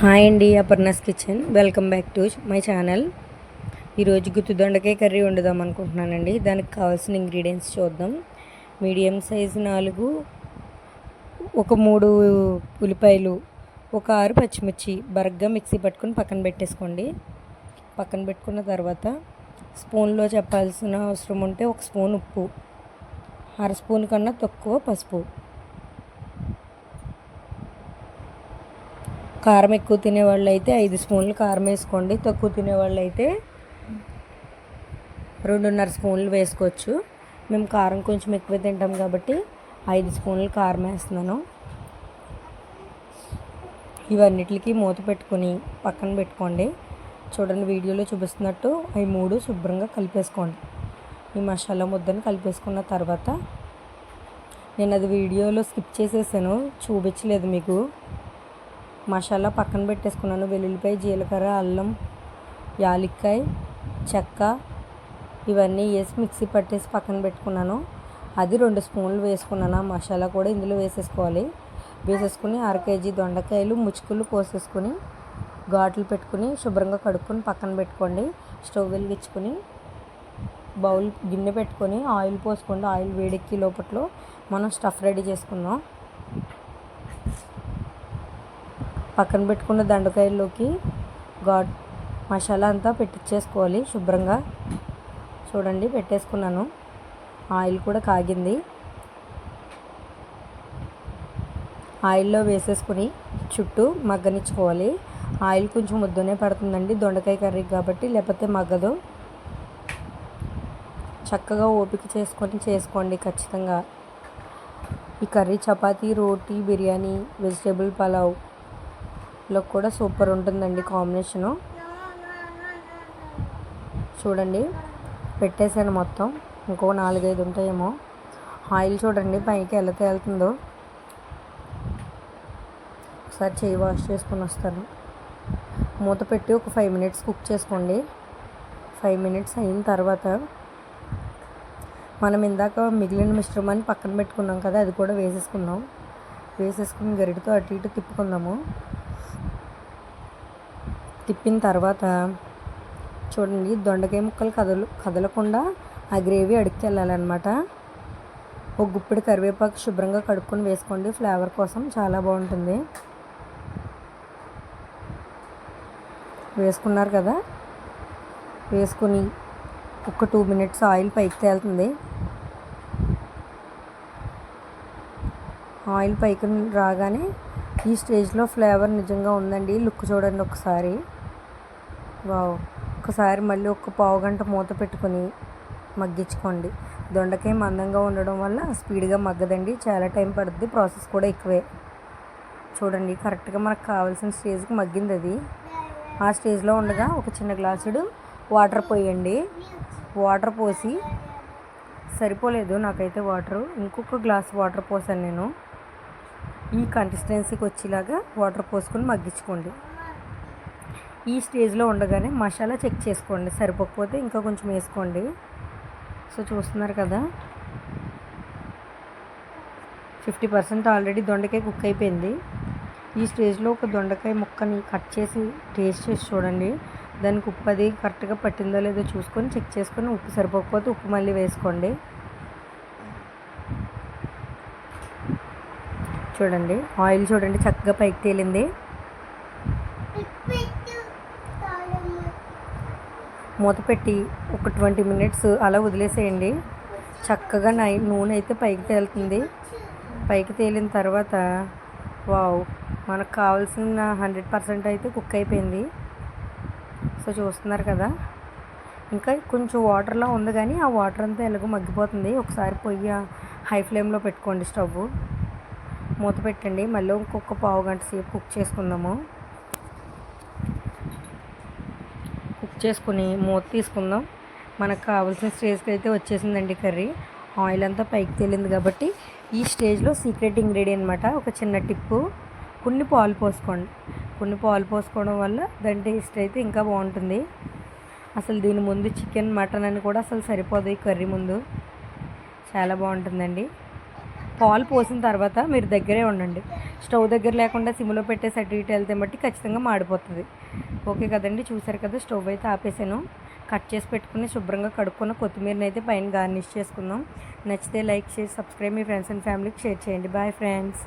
Hi అండి, Aparna's kitchen. Welcome back to my channel. ఈరోజు గుత్తి దొండకాయ కర్రీ వండుదాం అనుకుంటున్నానండి. దానికి కావాల్సిన ఇంగ్రీడియంట్స్ చూద్దాం. మీడియం సైజు 4, ఒక 3 ఉల్లిపాయలు, ఒక 6 పచ్చిమిర్చి బరగ్గా మిక్సీ పట్టుకొని పక్కన పెట్టేసుకోండి. పక్కన పెట్టుకున్న తర్వాత స్పూన్లో చెప్పాల్సిన అవసరం ఉంటే 1 స్పూన్ ఉప్పు, 1/2 స్పూన్ కన్నా తక్కువ పసుపు, కారం ఎక్కువ తినేవాళ్ళు అయితే 5 స్పూన్లు కారం వేసుకోండి. తక్కువ తినేవాళ్ళు అయితే 2.5 స్పూన్లు వేసుకోవచ్చు. మేము కారం కొంచెం ఎక్కువ తింటాం కాబట్టి 5 స్పూన్లు కారం వేస్తున్నాను. ఇవన్నిటికి మూత పెట్టుకొని పక్కన పెట్టుకోండి. చూడండి, వీడియోలో చూపిస్తున్నట్టు అవి 3 శుభ్రంగా కలిపేసుకోండి. ఈ మసాలా ముద్దను కలిపేసుకున్న తర్వాత నేను అది వీడియోలో స్కిప్ చేసేసాను, చూపించలేదు మీకు. మసాలా పక్కన పెట్టేసుకున్నాను. వెల్లుల్లిపాయ, జీలకర్ర, అల్లం, యాలక్కాయ, చెక్క ఇవన్నీ వేసి మిక్సీ పట్టేసి పక్కన పెట్టుకున్నాను. అది 2 స్పూన్లు వేసుకున్నాను. ఆ మసాలా కూడా ఇందులో వేసేసుకోవాలి. వేసేసుకుని 1/2 కేజీ దొండకాయలు ముచ్చుకులు కోసేసుకుని ఘాట్లు పెట్టుకుని శుభ్రంగా కడుక్కొని పక్కన పెట్టుకోండి. స్టవ్ వెలిగించుకొని గిన్నె పెట్టుకొని ఆయిల్ పోసుకోండి. ఆయిల్ వేడెక్కి లోపట్లో మనం స్టఫ్ రెడీ చేసుకుందాం. పక్కన పెట్టుకున్న దొండకాయల్లోకి మసాలా అంతా పెట్టించేసుకోవాలి శుభ్రంగా. చూడండి, పెట్టేసుకున్నాను. ఆయిల్ కూడా కాగింది. ఆయిల్లో వేసేసుకుని చుట్టూ మగ్గనిచ్చుకోవాలి. ఆయిల్ కొంచెం ముద్దనే పడుతుందండి దొండకాయ కర్రీ కాబట్టి, లేకపోతే మగ్గదు. చక్కగా ఓపిక చేసుకోండి ఖచ్చితంగా. ఈ కర్రీ చపాతీ, రోటీ, బిర్యానీ, వెజిటేబుల్ పలావ్ లో కూడా సూపర్ ఉంటుందండి కాంబినేషను. చూడండి, పెట్టేసాను మొత్తం. ఇంకో 4-5 ఉంటాయేమో. ఆయిల్ చూడండి పైకి ఎలా తేలుతుందో. ఒకసారి చేయి వాష్ చేసుకొని వస్తాను. మూత పెట్టి ఒక 5 మినిట్స్ కుక్ చేసుకోండి. 5 మినిట్స్ అయిన తర్వాత మనం ఇందాక మిగిలిన మిశ్రమాన్ని పక్కన పెట్టుకున్నాం కదా, అది కూడా వేసేసుకుందాం. వేసేసుకుని గరిటతో అటు ఇటు తిప్పుకుందాము. తిప్పిన తర్వాత చూడండి, దొండకాయ ముక్కలు కదలకుండా ఆ గ్రేవీ అడుక్కి వెళ్ళాలన్నమాట. ఒక గుప్పిడి కరివేపాకు శుభ్రంగా కడుక్కొని వేసుకోండి. ఫ్లేవర్ కోసం చాలా బాగుంటుంది. వేసుకున్నారు కదా, వేసుకుని ఒక 2 మినిట్స్ ఆయిల్ పైకి తేలుతుంది. ఆయిల్ పైకి రాగానే ఈ స్టేజ్లో ఫ్లేవర్ నిజంగా ఉందండి. లుక్ చూడండి ఒకసారి. వావ్. ఒకసారి మళ్ళీ ఒక పావు గంట మూత పెట్టుకొని మగ్గించుకోండి. దొండకాయ మందంగా ఉండడం వల్ల స్పీడ్గా మగ్గదండి, చాలా టైం పడుతుంది. ప్రాసెస్ కూడా ఎక్కువే. చూడండి, కరెక్ట్గా మనకు కావాల్సిన స్టేజ్కి మగ్గింది అది. ఆ స్టేజ్లో ఉండగా ఒక చిన్న గ్లాసుడు వాటర్ పోయండి. వాటర్ పోసి సరిపోలేదు నాకైతే వాటరు, ఇంకొక గ్లాస్ వాటర్ పోసాను నేను. ఈ కన్సిస్టెన్సీకి వచ్చేలాగా వాటర్ పోసుకొని మగ్గించుకోండి. ఈ స్టేజ్లో ఉండగానే మసాలా చెక్ చేసుకోండి. సరిపోకపోతే ఇంకా కొంచెం వేసుకోండి. సో చూస్తున్నారు కదా, 50% ఆల్రెడీ దొండకాయ కుక్ అయిపోయింది. ఈ స్టేజ్లో ఒక దొండకాయ ముక్కని కట్ చేసి టేస్ట్ చేసి చూడండి. దానికి ఉప్పు అది కరెక్ట్గా పట్టిందో లేదో చూసుకొని చెక్ చేసుకొని, ఉప్పు సరిపోకపోతే ఉప్పు మళ్ళీ వేసుకోండి. చూడండి, ఆయిల్ చూడండి చక్కగా పైకి తేలింది. మూత పెట్టి ఒక 20 మినిట్స్ అలా వదిలేసేయండి. చక్కగా నూనె అయితే పైకి తేలుతుంది. పైకి తేలిన తర్వాత వావ్, మనకు కావాల్సిన 100% అయితే కుక్ అయిపోయింది. సో చూస్తున్నారు కదా, ఇంకా కొంచెం వాటర్లో ఉంది కానీ ఆ వాటర్ అంతా ఎలాగో మగ్గిపోతుంది. ఒకసారి పొయ్యి హై ఫ్లేమ్లో పెట్టుకోండి. స్టవ్ మూత పెట్టండి. మళ్ళీ ఇంకొక పావు గంట సేపు కుక్ చేసుకుందాము. కుక్ చేసుకుని మూత తీసుకుందాం. మనకు కావాల్సిన స్టేజ్కి అయితే వచ్చేసిందండి కర్రీ. ఆయిల్ అంతా పైకి తేలింది కాబట్టి ఈ స్టేజ్లో సీక్రెట్ ఇంగ్రీడియంట్ అనమాట. ఒక చిన్న టిప్పు, కొన్ని పాలు పోసుకోండి. కొన్ని పాలు పోసుకోవడం వల్ల దాని టేస్ట్ అయితే ఇంకా బాగుంటుంది. అసలు దీని ముందు చికెన్, మటన్ అని కూడా అసలు సరిపోదు. ఈ కర్రీ ముందు చాలా బాగుంటుందండి. పాలు పోసిన తర్వాత మీరు దగ్గరే ఉండండి. స్టవ్ దగ్గర లేకుండా సిమ్లో పెట్టేసి అటు ఇటు వెళ్తే బట్టి ఖచ్చితంగా మాడిపోతుంది. ఓకే కదండి, చూసారు కదా, స్టవ్ అయితే ఆపేసాను. కట్ చేసి పెట్టుకుని శుభ్రంగా కడుక్కున్న కొత్తిమీరని అయితే పైన గార్నిష్ చేసుకుందాం. నచ్చితే లైక్ చేసి సబ్స్క్రైబ్ మీ ఫ్రెండ్స్ అండ్ ఫ్యామిలీకి షేర్ చేయండి. Bye friends.